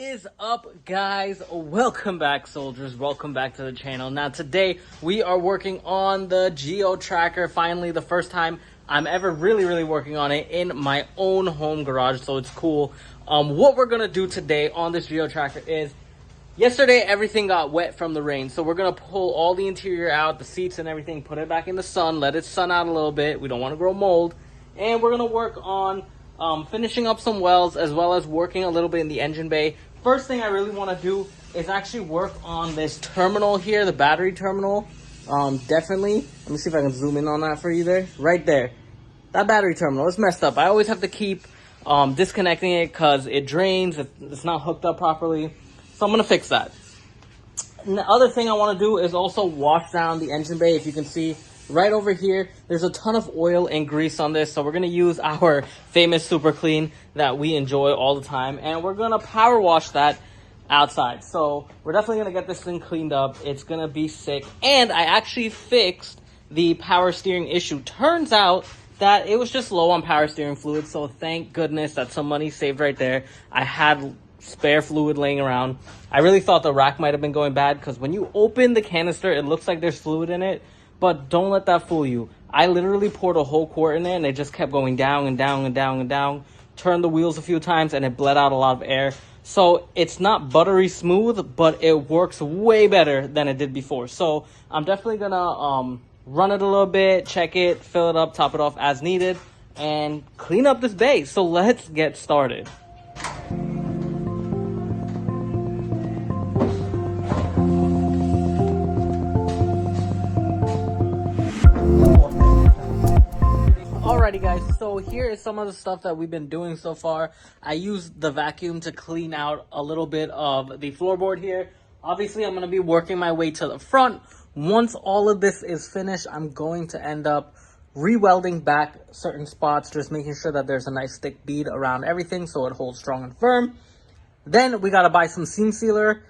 is up, guys? Welcome back, soldiers. Welcome back to the channel. Now today we are working on the Geo Tracker. Finally, the first time I'm ever really working on it in my own home garage, so it's cool. What we're gonna do today on this Geo Tracker is, yesterday everything got wet from the rain, so we're gonna pull all the interior out, the seats and everything, put it back in the sun, let it sun out a little bit. We don't want to grow mold, and we're gonna work on finishing up some welds, as well as working a little bit in the engine bay. First thing I really want to do is actually work on this terminal here, the battery terminal. Definitely, let me see if I can zoom in on that for you there. Right there, that battery terminal is messed up. I always have to keep disconnecting it because it drains, it's not hooked up properly. So I'm gonna fix that. And the other thing I want to do is also wash down the engine bay. If you can see right over here, there's a ton of oil and grease on this, so we're gonna use our famous super clean that we enjoy all the time, and we're gonna power wash that outside. So we're definitely gonna get this thing cleaned up. It's gonna be sick. And I actually fixed the power steering issue. Turns out that it was just low on power steering fluid, so thank goodness, that's some money saved right there. I had spare fluid laying around. I really thought the rack might have been going bad, because when you open the canister, it looks like there's fluid in it. But don't let that fool you. I literally poured a whole quart in there, and it just kept going down and down and down and down. Turned the wheels a few times, and it bled out a lot of air. So it's not buttery smooth, but it works way better than it did before. So I'm definitely gonna run it a little bit, check it, fill it up, top it off as needed, and clean up this bay. So let's get started. Alrighty guys, so here is some of the stuff that we've been doing so far. I used the vacuum to clean out a little bit of the floorboard here. Obviously, I'm going to be working my way to the front. Once all of this is finished, I'm going to end up re-welding back certain spots, just making sure that there's a nice thick bead around everything so it holds strong and firm. Then we got to buy some seam sealer,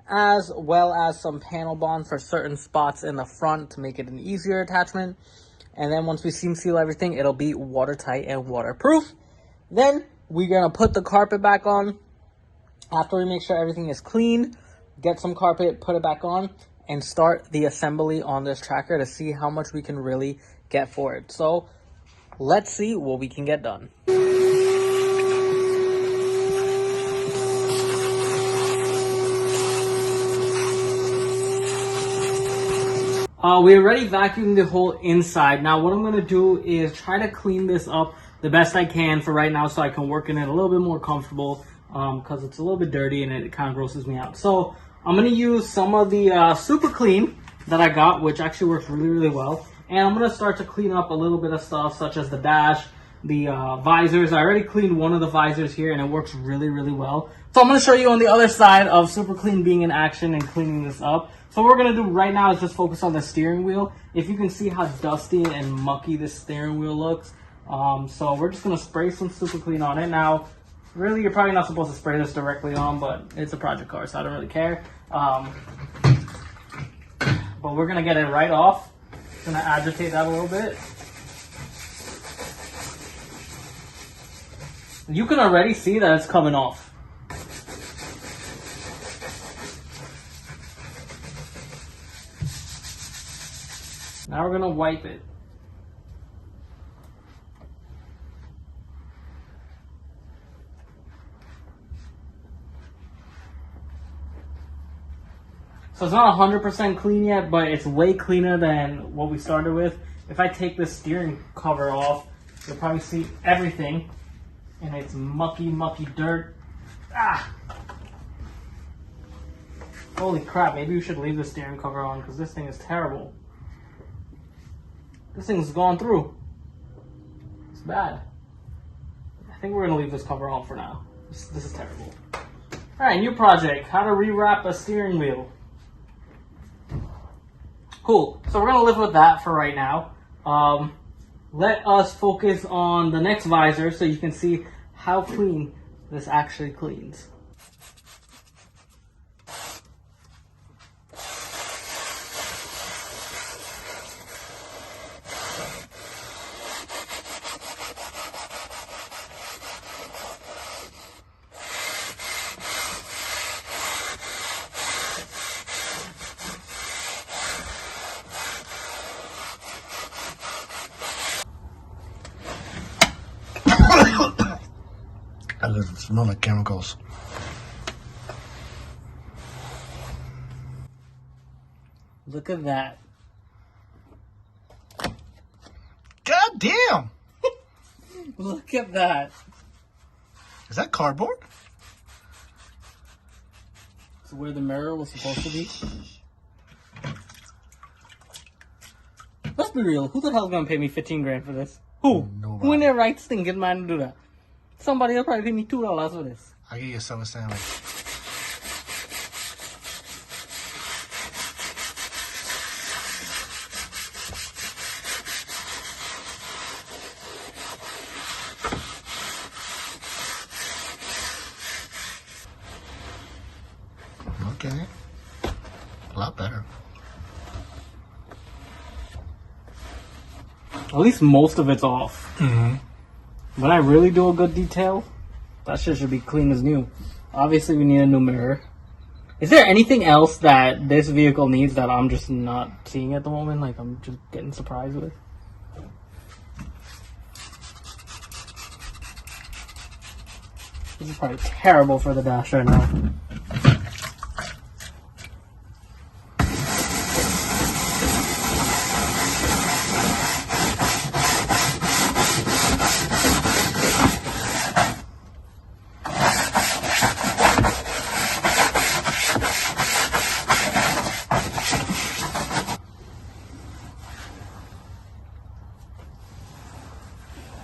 as well as some panel bond for certain spots in the front to make it an easier attachment. And then once we seam seal everything, it'll be watertight and waterproof. Then we're going to put the carpet back on. After we make sure everything is clean, get some carpet, put it back on, and start the assembly on this tracker to see how much we can really get for it. So let's see what we can get done. We already vacuumed the whole inside. Now what I'm going to do is try to clean this up the best I can for right now, so I can work in it a little bit more comfortable, because it's a little bit dirty and it kind of grosses me out. So I'm going to use some of the super clean that I got, which actually works really well. And I'm going to start to clean up a little bit of stuff, such as the dash, the visors. I already cleaned one of the visors here, and it works really well. So I'm going to show you on the other side of super clean being in action and cleaning this up. So what we're going to do right now is just focus on the steering wheel. If you can see how dusty and mucky this steering wheel looks. So we're just going to spray some super clean on it. Now, really, you're probably not supposed to spray this directly on, but it's a project car, so I don't really care. But we're going to get it right off. Going to agitate that a little bit. You can already see that it's coming off. Now we're going to wipe it. So it's not 100% clean yet, but it's way cleaner than what we started with. If I take the steering cover off, you'll probably see everything. And it's mucky dirt. Ah! Holy crap, maybe we should leave the steering cover on, because this thing is terrible. This thing's gone through. It's bad. I think we're going to leave this cover on for now. This is terrible. Alright, new project. How to rewrap a steering wheel. Cool. So we're going to live with that for right now. Let us focus on the next visor so you can see how clean this actually cleans. Smell like chemicals. Look at that. God damn! Look at that. Is that cardboard? So where the mirror was supposed to be. Let's be real. Who the hell's gonna pay me 15 grand for this? Who? Nobody. Who in their right thinking mind to do that? Somebody will probably pay me $2 for this. I'll get you a summer sandwich. Okay. A lot better. At least most of it's off. Mm-hmm. When I really do a good detail, that shit should be clean as new. Obviously, we need a new mirror. Is there anything else that this vehicle needs that I'm just not seeing at the moment? Like, I'm just getting surprised with? This is probably terrible for the dash right now.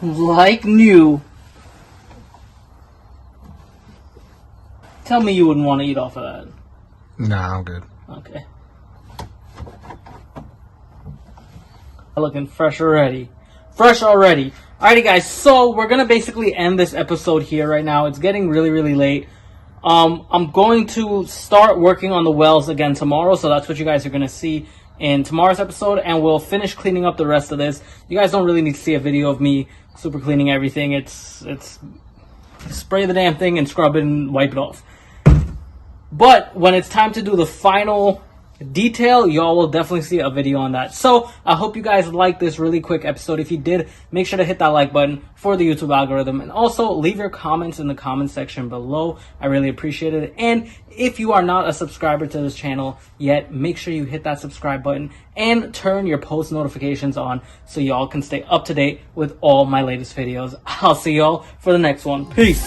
Like new. Tell me you wouldn't want to eat off of that. Nah, I'm good. Okay. Looking fresh already. Fresh already. Alrighty guys, so we're gonna basically end this episode here right now. It's getting really, really late. I'm going to start working on the wells again tomorrow, so that's what you guys are gonna see in tomorrow's episode, and we'll finish cleaning up the rest of this. You guys don't really need to see a video of me super cleaning everything. It's spray the damn thing and scrub it and wipe it off. But when it's time to do the final detail, y'all will definitely see a video on that. So I hope you guys liked this really quick episode. If you did, make sure to hit that like button for the YouTube algorithm, and also leave your comments in the comment section below. I really appreciate it. And if you are not a subscriber to this channel yet, make sure you hit that subscribe button and turn your post notifications on so y'all can stay up to date with all my latest videos. I'll see y'all for the next one. Peace.